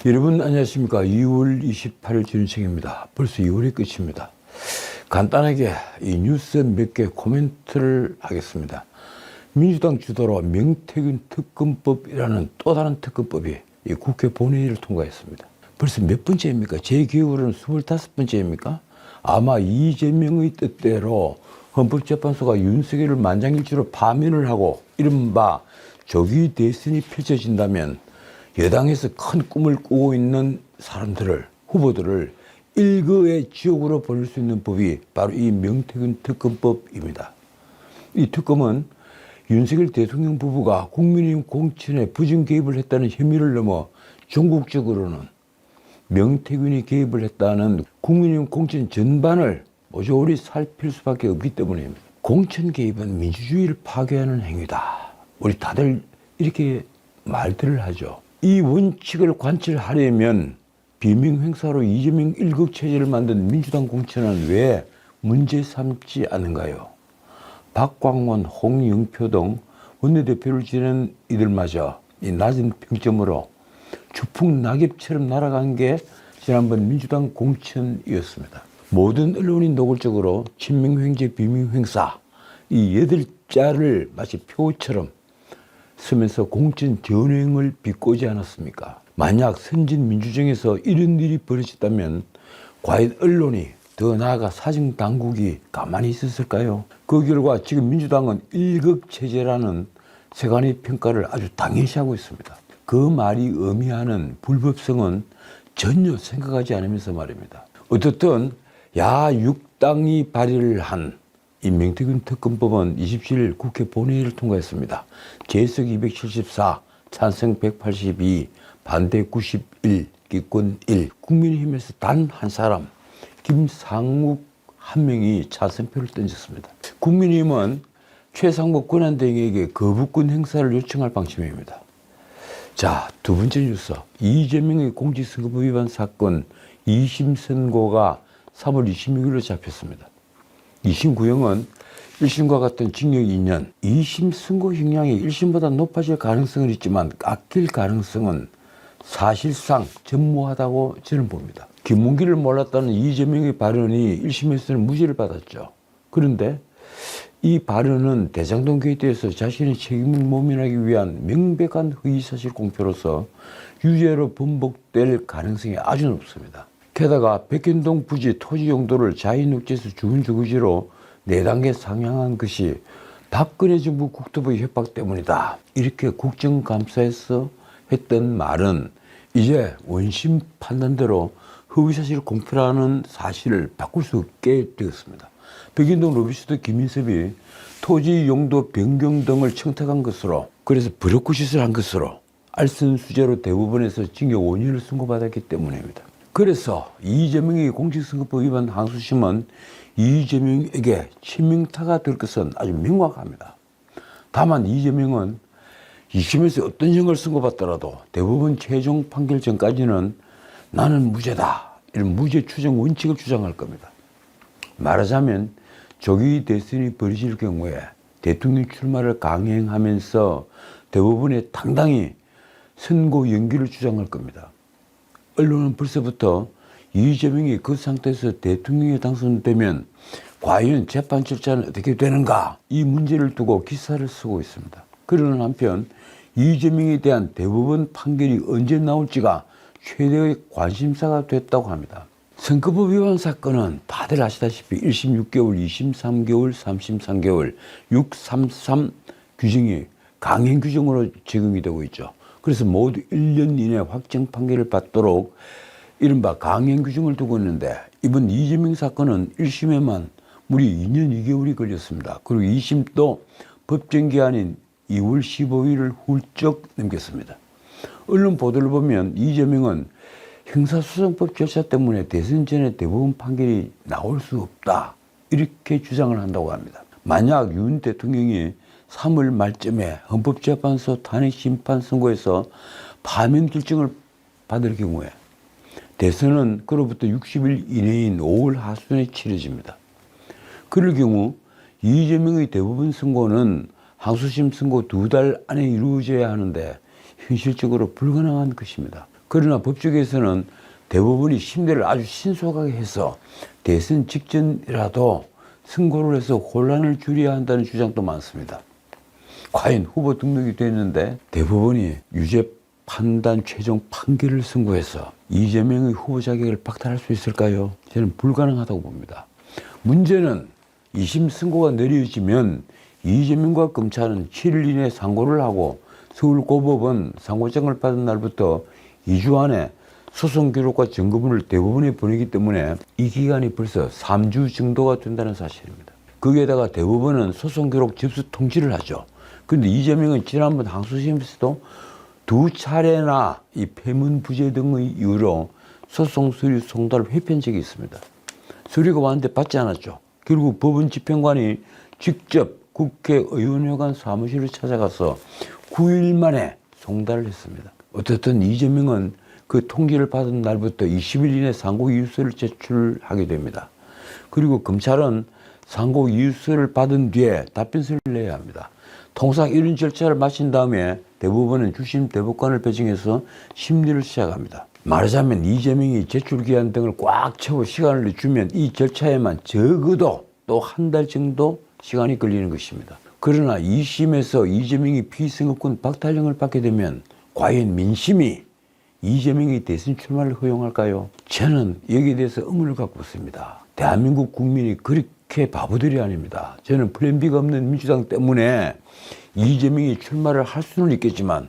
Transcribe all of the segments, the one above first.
여러분 안녕하십니까. 2월 28일 준생입니다. 벌써 2월이 끝입니다. 간단하게 이 뉴스 몇 개 코멘트를 하겠습니다. 민주당 주도로 명태균 특검법이라는 또 다른 특검법이 이 국회 본회의를 통과했습니다. 벌써 몇 번째입니까? 제 기억으로는 25번째입니까? 아마 이재명의 뜻대로 헌법재판소가 윤석열을 만장일치로 파면을 하고 이른바 조기 대선이 펼쳐진다면 여당에서 큰 꿈을 꾸고 있는 사람들을, 후보들을 일거의 지옥으로 보낼 수 있는 법이 바로 이 명태균 특검법입니다. 이 특검은 윤석열 대통령 부부가 국민의힘 공천에 부정 개입을 했다는 혐의를 넘어 전국적으로는 명태균이 개입을 했다는 국민의힘 공천 전반을 모조리 살필 수밖에 없기 때문입니다. 공천 개입은 민주주의를 파괴하는 행위다. 우리 다들 이렇게 말들을 하죠. 이 원칙을 관철하려면 비명 행사로 이재명 일극체제를 만든 민주당 공천은 왜 문제 삼지 않은가요? 박광원, 홍영표 등 원내대표를 지낸 이들마저 이 낮은 평점으로 추풍 낙엽처럼 날아간 게 지난번 민주당 공천이었습니다. 모든 언론이 노골적으로 친명횡재 비명행사 이 8자를 마치 표처럼 쓰면서 공천 전횡을 비꼬지 않았습니까? 만약 선진 민주정에서 이런 일이 벌어졌다면 과연 언론이 더 나아가 사정당국이 가만히 있었을까요? 그 결과 지금 민주당은 일극체제라는 세간의 평가를 아주 당연시하고 있습니다. 그 말이 의미하는 불법성은 전혀 생각하지 않으면서 말입니다. 어떻든 야6당이 발의를 한 이 명태균 특검법은 27일 국회 본회의를 통과했습니다. 재석 274, 찬성 182, 반대 91, 기권 1. 국민의힘에서 단 한 사람, 김상욱 한 명이 찬성표를 던졌습니다. 국민의힘은 최상목 권한대행에게 거부권 행사를 요청할 방침입니다. 자, 두 번째 뉴스. 이재명의 공직선거법 위반 사건 2심 선고가 3월 26일로 잡혔습니다. 2심 구형은 1심과 같은 징역 2년, 2심 선고 형량이 1심보다 높아질 가능성은 있지만 깎일 가능성은 사실상 전무하다고 저는 봅니다. 김문기를 몰랐다는 이재명의 발언이 1심에서는 무죄를 받았죠. 그런데 이 발언은 대장동 게이트에서 자신의 책임을 모면하기 위한 명백한 허위사실 공표로서 유죄로 번복될 가능성이 아주 높습니다. 게다가 백현동 부지 토지 용도를 자인업체에서 주은 주거지로 4단계 상향한 것이 박근혜 정부 국토부 협박 때문이다. 이렇게 국정감사에서 했던 말은 이제 원심 판단대로 허위사실 공표라는 사실을 바꿀 수 없게 되었습니다. 백현동 로비스트 김인섭이 토지 용도 변경 등을 청탁한 것으로, 그래서 불협구 시설한 것으로 알선수재로 대법원에서 징역 5년을 선고받았기 때문입니다. 그래서 이재명의 공직선거법 위반 항소심은 이재명에게 친명타가 될 것은 아주 명확합니다. 다만 이재명은 2심에서 어떤 형을 선고받더라도 대법원 최종 판결 전까지는 나는 무죄다, 이런 무죄 추정 원칙을 주장할 겁니다. 말하자면 조기 대선이 벌어질 경우에 대통령 출마를 강행하면서 대법원에 당당히 선고 연기를 주장할 겁니다. 언론은 벌써부터 이재명이 그 상태에서 대통령에 당선되면 과연 재판 절차는 어떻게 되는가, 이 문제를 두고 기사를 쓰고 있습니다. 그러는 한편 이재명에 대한 대법원 판결이 언제 나올지가 최대의 관심사가 됐다고 합니다. 선거법 위반 사건은 다들 아시다시피 1심 6개월, 2심 3개월, 3심 3개월, 633 규정이 강행 규정으로 적용이 되고 있죠. 그래서 모두 1년 이내 확정 판결을 받도록 이른바 강행 규정을 두고 있는데, 이번 이재명 사건은 1심에만 무려 2년 2개월이 걸렸습니다. 그리고 2심도 법정 기한인 2월 15일을 훌쩍 넘겼습니다. 언론 보도를 보면 이재명은 형사소송법 절차 때문에 대선 전에 대법원 판결이 나올 수 없다, 이렇게 주장을 한다고 합니다. 만약 윤 대통령이 3월 말쯤에 헌법재판소 탄핵심판 선고에서 파면 결정을 받을 경우에 대선은 그로부터 60일 이내인 5월 하순에 치러집니다. 그럴 경우 이재명의 대법원 선고는 항소심 선고 2달 안에 이루어져야 하는데 현실적으로 불가능한 것입니다. 그러나 법조계에서는 대부분이 심리를 아주 신속하게 해서 대선 직전이라도 승고를 해서 혼란을 줄여야 한다는 주장도 많습니다. 과연 후보 등록이 됐는데 대부분이 유죄 판단 최종 판결을 선고해서 이재명의 후보 자격을 박탈할 수 있을까요? 저는 불가능하다고 봅니다. 문제는 2심 선고가 내려지면 이재명과 검찰은 7일 이내에 상고를 하고 서울고법은 상고장을 받은 날부터 2주 안에 소송 기록과 증거물을 대법원에 보내기 때문에 이 기간이 벌써 3주 정도가 된다는 사실입니다. 거기에다가 대법원은 소송 기록 접수 통지를 하죠. 그런데 이재명은 지난번 항소심에서도 2차례나 이 폐문 부재 등의 이유로 소송 서류 송달을 회피한 적이 있습니다. 서류가 왔는데 받지 않았죠. 결국 법원 집행관이 직접 국회의원회관 사무실을 찾아가서 9일 만에 송달을 했습니다. 어쨌든 이재명은 그 통지를 받은 날부터 20일 이내 상고 이유서를 제출하게 됩니다. 그리고 검찰은 상고 이유서를 받은 뒤에 답변서를 내야 합니다. 통상 이런 절차를 마친 다음에 대법원은 주심 대법관을 배정해서 심리를 시작합니다. 말하자면 이재명이 제출기한 등을 꽉 채워 시간을 주면 이 절차에만 적어도 또 한 달 정도 시간이 걸리는 것입니다. 그러나 2심에서 이재명이 피선거권 박탈령을 받게 되면 과연 민심이 이재명이 대선 출마를 허용할까요? 저는 여기에 대해서 의문을 갖고 있습니다. 대한민국 국민이 그렇게 바보들이 아닙니다. 저는 플랜 B가 없는 민주당 때문에 이재명이 출마를 할 수는 있겠지만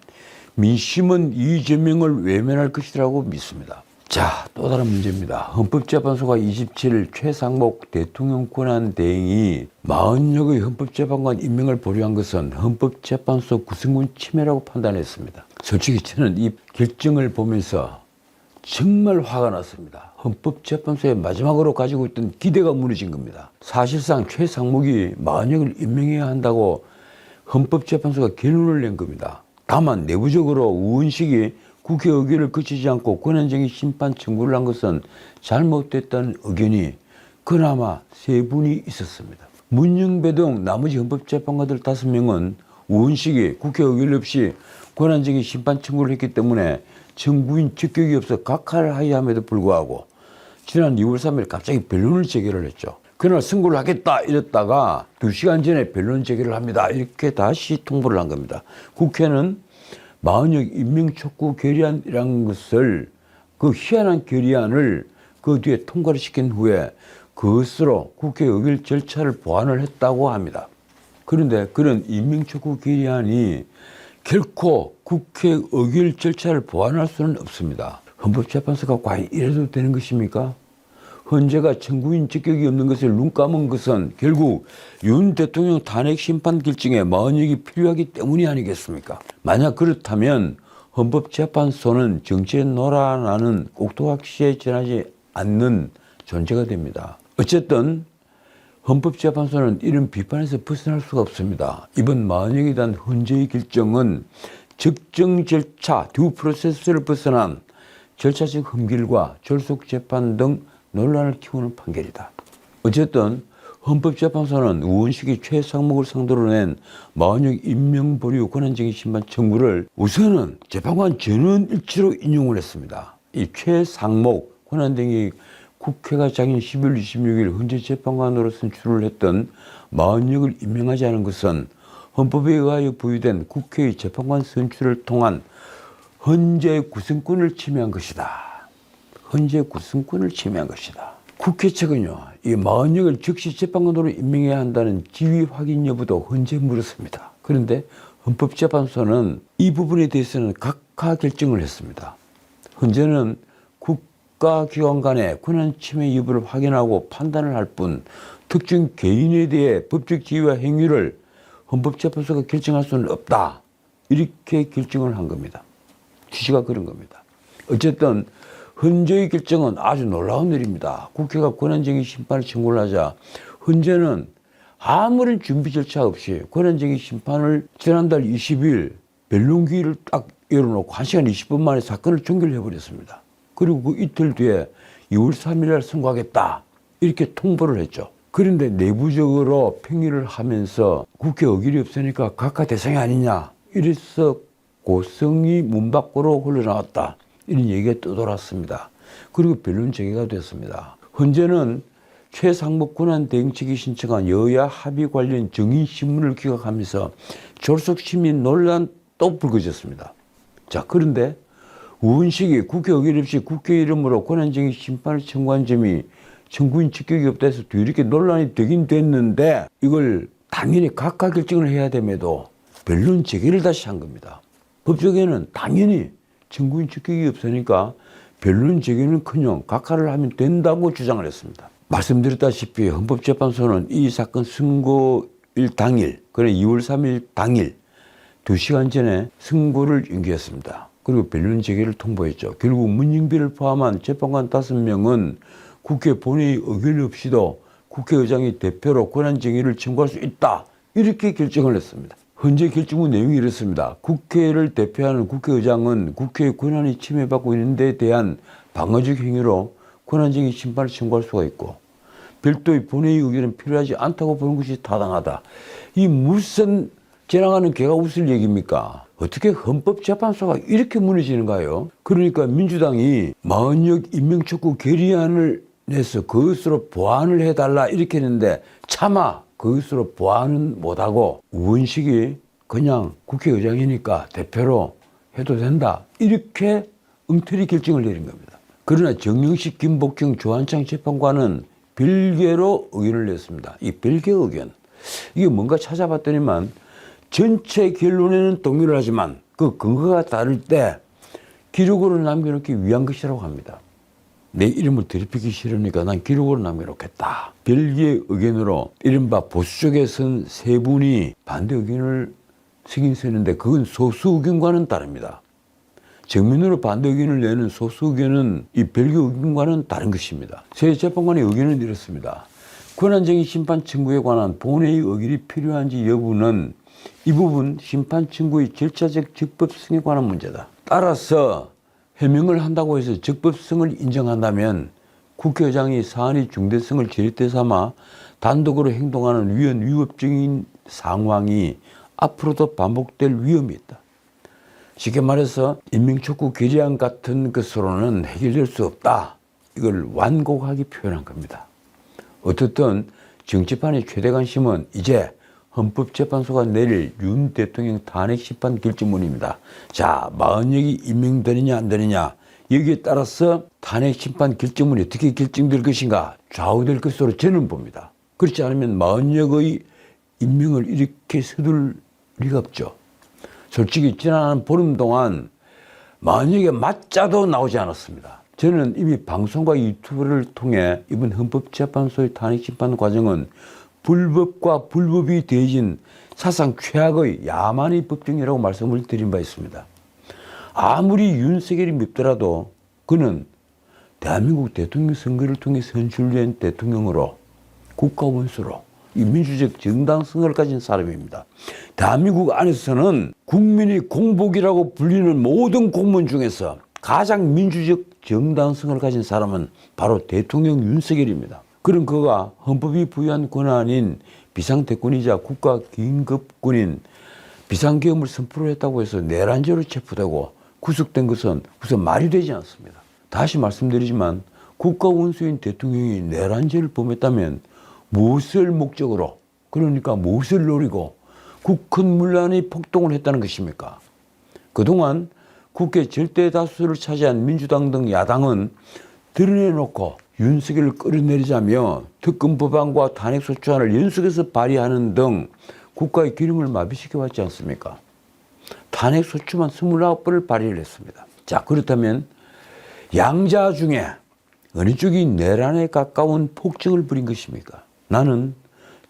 민심은 이재명을 외면할 것이라고 믿습니다. 자, 또 다른 문제입니다. 헌법재판소가 27일 최상목 대통령 권한대행이 40여의 헌법재판관 임명을 보류한 것은 헌법재판소 구성군 침해라고 판단했습니다. 솔직히 저는 이 결정을 보면서 정말 화가 났습니다. 헌법재판소에 마지막으로 가지고 있던 기대가 무너진 겁니다. 사실상 최상목이 40여를 임명해야 한다고 헌법재판소가 결론을 낸 겁니다. 다만 내부적으로 우은식이 국회 의결을 거치지 않고 권한쟁의 심판 청구를 한 것은 잘못됐다는 의견이 그나마 3분이 있었습니다. 문영배 등 나머지 헌법재판관들 5명은 우은식이 국회 의결 없이 권한쟁의 심판 청구를 했기 때문에 정부인 적격이 없어 각하를 하야 함에도 불구하고 지난 2월 3일 갑자기 변론을 재개를 했죠. 그날 선고를 하겠다 이랬다가 2시간 전에 변론 재개를 합니다. 이렇게 다시 통보를 한 겁니다. 국회는 40여 임명촉구 결의안이라는 것을 그 희한한 결의안을 그 뒤에 통과를 시킨 후에 그것으로 국회 의결 절차를 보완을 했다고 합니다. 그런데 그런 임명촉구 결의안이 결코 국회 의결 절차를 보완할 수는 없습니다. 헌법재판소가 과연 이래도 되는 것입니까? 헌재가 청구인 적격이 없는 것을 눈 감은 것은 결국 윤 대통령 탄핵 심판 결정에 40억이 필요하기 때문이 아니겠습니까? 만약 그렇다면 헌법재판소는 정치에 놀아나는 옥토각시에 지나지 않는 존재가 됩니다. 어쨌든 헌법재판소는 이런 비판에서 벗어날 수가 없습니다. 이번 40억에 대한 헌재의 결정은 적정 절차, 듀 프로세스를 벗어난 절차적 흠결과 졸속재판 등 논란을 키우는 판결이다. 어쨌든 헌법재판소는 우원식이 최상목을 상대로 낸 40억 임명보류 권한쟁의 심판 청구를 우선은 재판관 전원 일치로 인용을 했습니다. 이 최상목 권한쟁의 국회가 작년 12월 26일 헌재재판관으로 선출을 했던 40억을 임명하지 않은 것은 헌법에 의하여 부여된 국회의 재판관 선출을 통한 헌재 구성권을 침해한 것이다. 헌재 구성권을 침해한 것이다. 국회 측은요, 이 40억을 즉시 재판관으로 임명해야 한다는 지위 확인 여부도 헌재에 물었습니다. 그런데 헌법재판소는 이 부분에 대해서는 각하 결정을 했습니다. 헌재는 국가기관 간의 권한 침해 여부를 확인하고 판단을 할 뿐 특정 개인에 대해 법적 지위와 행위를 헌법재판소가 결정할 수는 없다. 이렇게 결정을 한 겁니다. 취지가 그런 겁니다. 어쨌든 헌재의 결정은 아주 놀라운 일입니다. 국회가 권한쟁의 심판을 청구를 하자 헌재는 아무런 준비 절차 없이 권한쟁의 심판을 지난달 20일 변론기일을 딱 열어놓고 1시간 20분 만에 사건을 종결해버렸습니다. 그리고 그 이틀 뒤에 2월 3일 날 선고하겠다 이렇게 통보를 했죠. 그런데 내부적으로 평의를 하면서 국회 의결이 없으니까 각하 대상이 아니냐 이래서 고성이 문 밖으로 흘러나왔다 이런 얘기가 떠돌았습니다. 그리고 변론 재개가 됐습니다. 현재는 최상목 권한대행 측이 신청한 여야 합의 관련 정의신문을 기각하면서 졸속시민 논란 또 불거졌습니다. 자, 그런데 우은식이 국회 의결 없이 국회 이름으로 권한쟁의 심판을 청구한 점이 청구인 직격이 없다 해서 이렇게 논란이 되긴 됐는데 이걸 당연히 각하 결정을 해야 됨에도 변론 재개를 다시 한 겁니다. 법조계는 당연히 청구인 직격이 없으니까 변론 재개는커녕 각하를 하면 된다고 주장을 했습니다. 말씀드렸다시피 헌법재판소는 이 사건 선고일 당일, 그래 2월 3일 당일 2시간 전에 선고를 연기했습니다. 그리고 변론 재개를 통보했죠. 결국 문영비를 포함한 재판관 5명은 국회 본회의 의결 없이도 국회의장이 대표로 권한쟁의를 청구할 수 있다. 이렇게 결정을 했습니다. 현재 결정문 내용이 이렇습니다. 국회를 대표하는 국회의장은 국회의 권한이 침해받고 있는 데 대한 방어적 행위로 권한쟁의 심판을 청구할 수가 있고 별도의 본회의 의결은 필요하지 않다고 보는 것이 타당하다. 이 무슨 지나가는 개가 웃을 얘기입니까? 어떻게 헌법재판소가 이렇게 무너지는가요? 그러니까 민주당이 마흔역 임명촉구 결의안을 내서 그것으로 보완을 해달라 이렇게 했는데 차마 그것으로 보완은 못하고 우원식이 그냥 국회의장이니까 대표로 해도 된다 이렇게 엉터리 결정을 내린 겁니다. 그러나 정영식, 김복경, 조한창 재판관은 별개로 의견을 냈습니다. 이 별개 의견 이게 뭔가 찾아봤더니만 전체 결론에는 동의를 하지만 그 근거가 다를 때 기록으로 남겨놓기 위한 것이라고 합니다. 내 이름을 더럽히기 싫으니까 난 기록으로 남겨놓겠다. 별개의 의견으로 이른바 보수 쪽에 선 세 분이 반대 의견을 쓰긴 쓰는데 그건 소수 의견과는 다릅니다. 정면으로 반대 의견을 내는 소수 의견은 이 별개 의견과는 다른 것입니다. 세 재판관의 의견은 이렇습니다. 권한쟁의 심판 청구에 관한 본회의 의결이 필요한지 여부는 이 부분 심판 청구의 절차적 적법성에 관한 문제다. 따라서 해명을 한다고 해서 적법성을 인정한다면 국회의장이 사안의 중대성을 제릿대 삼아 단독으로 행동하는 위헌위법적인 상황이 앞으로도 반복될 위험이 있다. 쉽게 말해서 임명촉구 결의안 같은 것으로는 해결될 수 없다. 이걸 완곡하게 표현한 겁니다. 어떻든 정치판의 최대 관심은 이제 헌법재판소가 내릴 윤 대통령 탄핵 심판 결정문입니다. 자, 40역이 임명되느냐 안 되느냐 여기에 따라서 탄핵 심판 결정문이 어떻게 결정될 것인가 좌우될 것으로 저는 봅니다. 그렇지 않으면 40역의 임명을 이렇게 서둘 리가 없죠. 솔직히 지난 한 보름 동안 40역의 맞자도 나오지 않았습니다. 저는 이미 방송과 유튜브를 통해 이번 헌법재판소의 탄핵 심판 과정은 불법과 불법이 대해진 사상 최악의 야만의 법정이라고 말씀을 드린 바 있습니다. 아무리 윤석열이 밉더라도 그는 대한민국 대통령 선거를 통해 선출된 대통령으로 국가원수로 이 민주적 정당성을 가진 사람입니다. 대한민국 안에서는 국민의 공복이라고 불리는 모든 공무원 중에서 가장 민주적 정당성을 가진 사람은 바로 대통령 윤석열입니다. 그런 그가 헌법이 부여한 권한인 비상대권이자 국가긴급군인 비상계엄을 선포를 했다고 해서 내란죄로 체포되고 구속된 것은 우선 말이 되지 않습니다. 다시 말씀드리지만 국가원수인 대통령이 내란죄를 범했다면 무엇을 목적으로 그러니까 무엇을 노리고 국헌문란의 폭동을 했다는 것입니까? 그동안 국회 절대 다수를 차지한 민주당 등 야당은 드러내놓고 윤석열을 끌어내리자며 특검 법안과 탄핵소추안을 연속해서 발의하는 등 국가의 기능을 마비시켜 왔지 않습니까? 탄핵소추만 29번을 발의를 했습니다. 자, 그렇다면 양자 중에 어느 쪽이 내란에 가까운 폭정을 부린 것입니까? 나는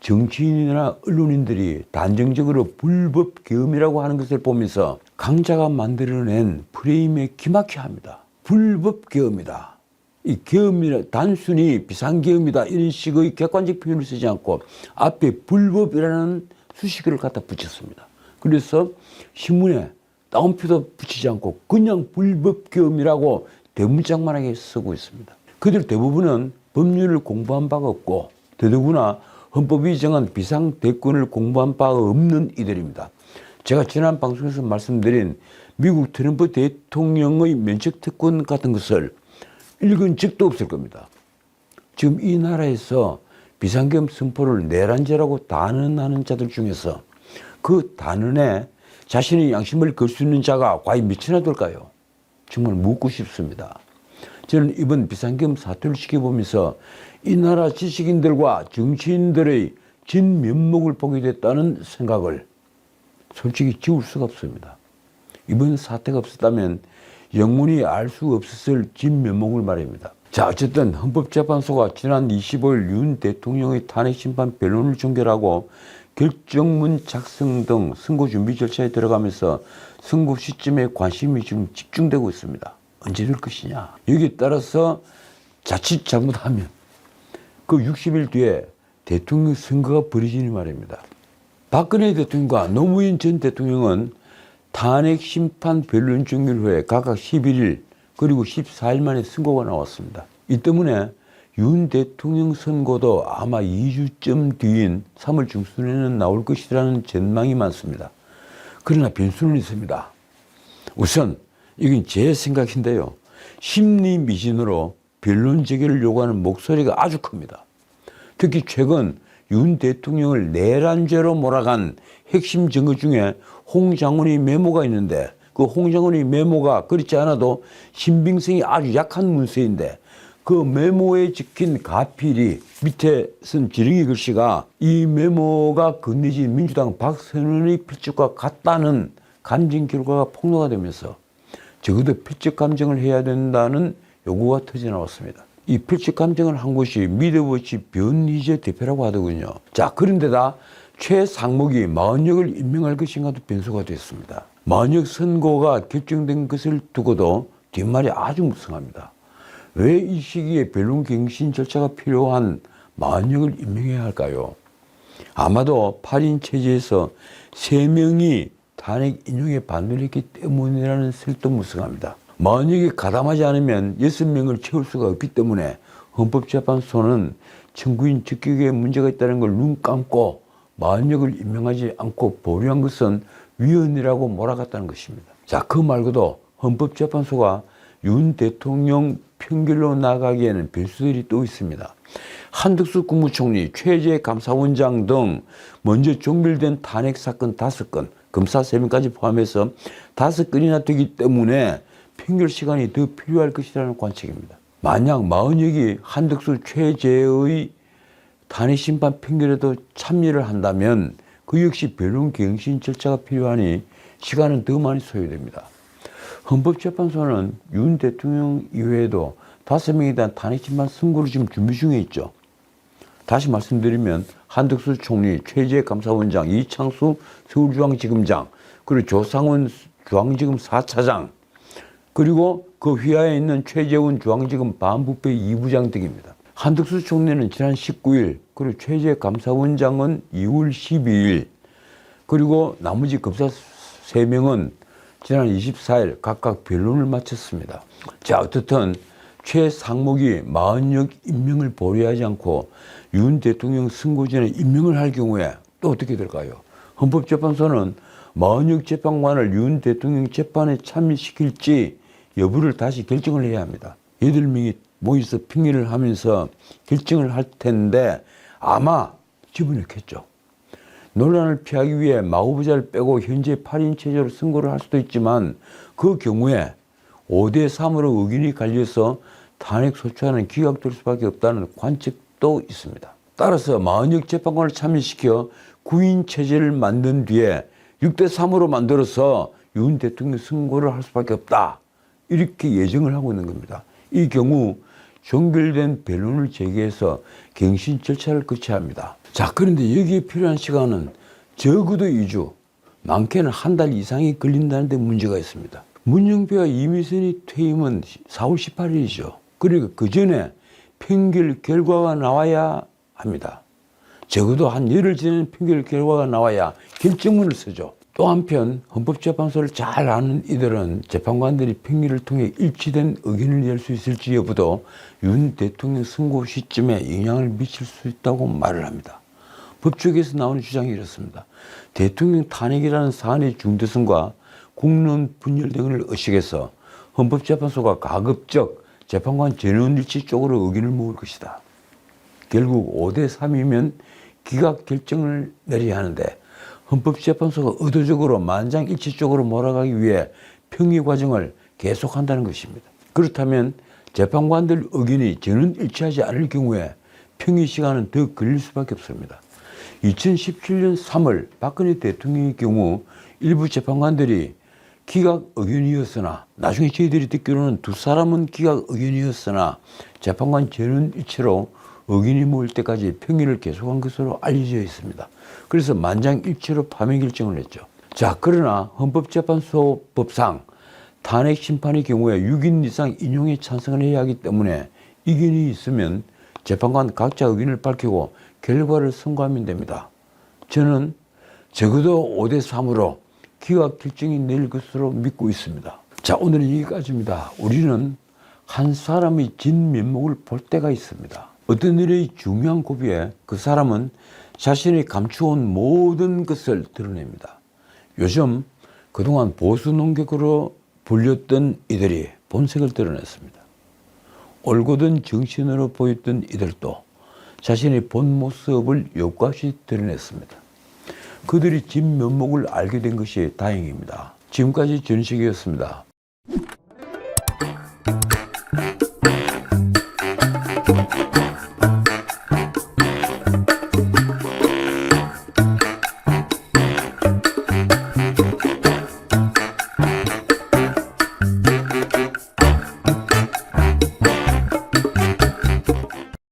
정치인이나 언론인들이 단정적으로 불법 계엄이라고 하는 것을 보면서 강자가 만들어낸 프레임에 기막혀 합니다. 불법 계엄이다. 이 계엄이라 단순히 비상계엄이다 이런 식의 객관적 표현을 쓰지 않고 앞에 불법이라는 수식어를 갖다 붙였습니다. 그래서 신문에 따옴표도 붙이지 않고 그냥 불법계엄이라고 대문짝만하게 쓰고 있습니다. 그들 대부분은 법률을 공부한 바가 없고 더더구나 헌법이 정한 비상대권을 공부한 바가 없는 이들입니다. 제가 지난 방송에서 말씀드린 미국 트럼프 대통령의 면책 특권 같은 것을 읽은 적도 없을 겁니다. 지금 이 나라에서 비상계엄 선포를 내란죄라고 단언하는 자들 중에서 그 단언에 자신의 양심을 걸 수 있는 자가 과연 몇이나 될까요? 정말 묻고 싶습니다. 저는 이번 비상계엄 사태를 지켜보면서 이 나라 지식인들과 정치인들의 진면목을 보게 됐다는 생각을 솔직히 지울 수가 없습니다. 이번 사태가 없었다면 영원히 알 수 없었을 진면목을 말입니다. 자, 어쨌든 헌법재판소가 지난 25일 윤 대통령의 탄핵심판 변론을 종결하고 결정문 작성 등 선고 준비 절차에 들어가면서 선고 시점에 관심이 지금 집중되고 있습니다. 언제 될 것이냐. 여기에 따라서 자칫 잘못하면 그 60일 뒤에 대통령 선거가 벌어지니 말입니다. 박근혜 대통령과 노무현 전 대통령은 탄핵 심판 변론 종결 후에 각각 11일 그리고 14일 만에 선고가 나왔습니다. 이 때문에 윤 대통령 선고도 아마 2주쯤 뒤인 3월 중순에는 나올 것이라는 전망이 많습니다. 그러나 변수는 있습니다. 우선 이건 제 생각인데요. 심리 미진으로 변론 재개를 요구하는 목소리가 아주 큽니다. 특히 최근 윤 대통령을 내란죄로 몰아간 핵심 증거 중에 홍 장관의 메모가 있는데 그 홍 장관의 메모가 그렇지 않아도 신빙성이 아주 약한 문서인데 그 메모에 적힌 가필이 밑에 쓴 지렁이 글씨가 이 메모가 건네진 민주당 박선원의 필적과 같다는 감정 결과가 폭로가 되면서 적어도 필적 감정을 해야 된다는 요구가 터져나왔습니다. 이 필적 감정을 한 곳이 미드워치 변희재 대표라고 하더군요. 자, 그런데다 최상목이 마흔역을 임명할 것인가도 변수가 됐습니다. 마흔역 선고가 결정된 것을 두고도 뒷말이 아주 무성합니다. 왜 이 시기에 변론 갱신 절차가 필요한 마흔역을 임명해야 할까요? 아마도 8인 체제에서 3명이 탄핵 인용에 반대를 했기 때문이라는 설도 무성합니다. 마흔역이 가담하지 않으면 6명을 채울 수가 없기 때문에 헌법재판소는 청구인 적격에 문제가 있다는 걸 눈 감고 마흔역을 임명하지 않고 보류한 것은 위헌이라고 몰아갔다는 것입니다. 자, 그 말고도 헌법재판소가 윤 대통령 편결로 나가기에는 변수들이 또 있습니다. 한덕수 국무총리, 최재 감사원장 등 먼저 종결된 탄핵 사건 5건, 검사 3명까지 포함해서 5건이나 되기 때문에 판결 시간이 더 필요할 것이라는 관측입니다. 만약 마흔역이 한덕수, 최재의 탄핵 심판 판결에도 참여를 한다면 그 역시 변론 갱신 절차가 필요하니 시간은 더 많이 소요됩니다. 헌법재판소는 윤 대통령 이외에도 5명에 대한 탄핵 심판 선고를 지금 준비 중에 있죠. 다시 말씀드리면 한덕수 총리, 최재 감사원장, 이창수 서울중앙지검장, 그리고 조상원 중앙지검 4차장, 그리고 그 휘하에 있는 최재훈 중앙지검 반부패 2부장 등입니다. 한덕수 총리는 지난 19일, 그리고 최재 감사원장은 2월 12일, 그리고 나머지 검사 3명은 지난 24일 각각 변론을 마쳤습니다. 자, 어떻든 최상목이 마흔역 임명을 보류하지 않고 윤 대통령 선고 전에 임명을 할 경우에 또 어떻게 될까요? 헌법재판소는 마흔역 재판관을 윤 대통령 재판에 참여시킬지 여부를 다시 결정을 해야 합니다. 8명이 모여서评議를 하면서 결정을 할 텐데 아마 집어넣겠죠. 논란을 피하기 위해 마후부자를 빼고 현재 8인 체제로 선고를 할 수도 있지만 그 경우에 5대3으로 의견이 갈려서 탄핵 소추안은 기각될 수밖에 없다는 관측도 있습니다. 따라서 마흔역 재판관을 참여시켜 9인 체제를 만든 뒤에 6대3으로 만들어서 윤 대통령 선고를 할 수밖에 없다. 이렇게 예정을 하고 있는 겁니다. 이 경우 종결된 변론을 제기해서 갱신 절차를 거쳐야 합니다. 자, 그런데 여기에 필요한 시간은 적어도 2주, 많게는 한 달 이상이 걸린다는 데 문제가 있습니다. 문영표와 이미선의 퇴임은 4월 18일이죠. 그리고 그 전에 판결 결과가 나와야 합니다. 적어도 한 열흘 전에는 판결 결과가 나와야 결정문을 쓰죠. 또 한편 헌법재판소를 잘 아는 이들은 재판관들이 판결을 통해 일치된 의견을 낼 수 있을지 여부도 윤 대통령 선고 시점에 영향을 미칠 수 있다고 말을 합니다. 법조계에서 나오는 주장이 이렇습니다. 대통령 탄핵이라는 사안의 중대성과 국론 분열 등을 의식해서 헌법재판소가 가급적 재판관 전원 일치 쪽으로 의견을 모을 것이다. 결국 5대3이면 기각 결정을 내려야 하는데 헌법재판소가 의도적으로 만장일치 쪽으로 몰아가기 위해 평의 과정을 계속한다는 것입니다. 그렇다면 재판관들 의견이 전원 일치하지 않을 경우에 평의 시간은 더 걸릴 수밖에 없습니다. 2017년 3월 박근혜 대통령의 경우 일부 재판관들이 기각 의견이었으나 나중에 저희들이 듣기로는 두 사람은 기각 의견이었으나 재판관 전원 일치로 의견이 모일 때까지 평의를 계속한 것으로 알려져 있습니다. 그래서 만장일치로 파면 결정을 했죠. 자, 그러나 헌법재판소 법상 탄핵 심판의 경우에 6인 이상 인용에 찬성을 해야 하기 때문에 이견이 있으면 재판관 각자 의견을 밝히고 결과를 선고하면 됩니다. 저는 적어도 5대3으로 기각 결정이 내릴 것으로 믿고 있습니다. 자, 오늘은 여기까지입니다. 우리는 한 사람의 진면목을 볼 때가 있습니다. 어떤 일의 중요한 고비에 그 사람은 자신이 감추어온 모든 것을 드러냅니다. 요즘 그동안 보수 논객으로 불렸던 이들이 본색을 드러냈습니다. 올곧은 정신으로 보였던 이들도 자신의 본 모습을 여과없이 드러냈습니다. 그들이 진면목을 알게 된 것이 다행입니다. 지금까지 전식이었습니다.